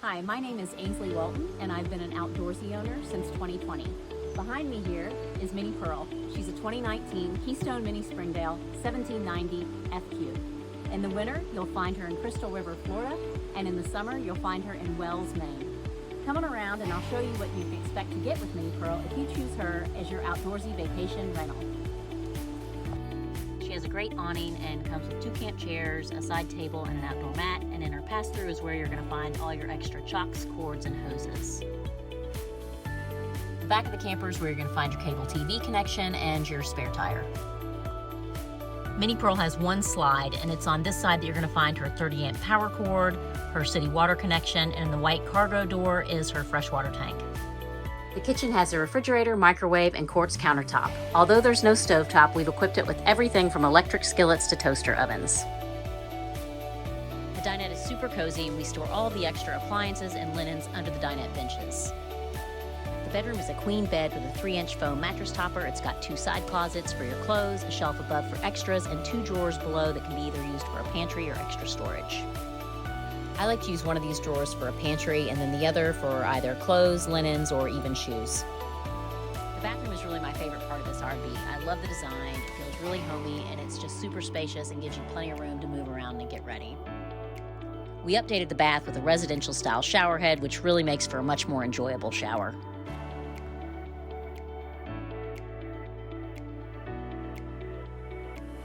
Hi, my name is Ainslie Welton, and I've been an Outdoorsy owner since 2020. Behind me here is Minnie Pearl. She's a 2019 Keystone Mini Springdale 1790 FQ. In the winter, you'll find her in Crystal River, Florida, and in the summer, you'll find her in Wells, Maine. Come on around and I'll show you what you can expect to get with Minnie Pearl if you choose her as your outdoorsy vacation rental. She has a great awning and comes with 2 camp chairs, a side table, and an outdoor mat, and in her pass-through is where you're going to find all your extra chocks, cords, and hoses. The back of the camper is where you're going to find your cable TV connection and your spare tire. Minnie Pearl has one slide, and it's on this side that you're going to find her 30-amp power cord, her city water connection, and the white cargo door is her freshwater tank. The kitchen has a refrigerator, microwave, and quartz countertop. Although there's no stovetop, we've equipped it with everything from electric skillets to toaster ovens. The dinette is super cozy, and we store all the extra appliances and linens under the dinette benches. The bedroom is a queen bed with a 3-inch foam mattress topper. It's got 2 side closets for your clothes, a shelf above for extras, and 2 drawers below that can be either used for a pantry or extra storage. I like to use one of these drawers for a pantry and then the other for either clothes, linens, or even shoes. The bathroom is really my favorite part of this RV. I love the design, it feels really homey, and it's just super spacious and gives you plenty of room to move around and get ready. We updated the bath with a residential style shower head, which really makes for a much more enjoyable shower.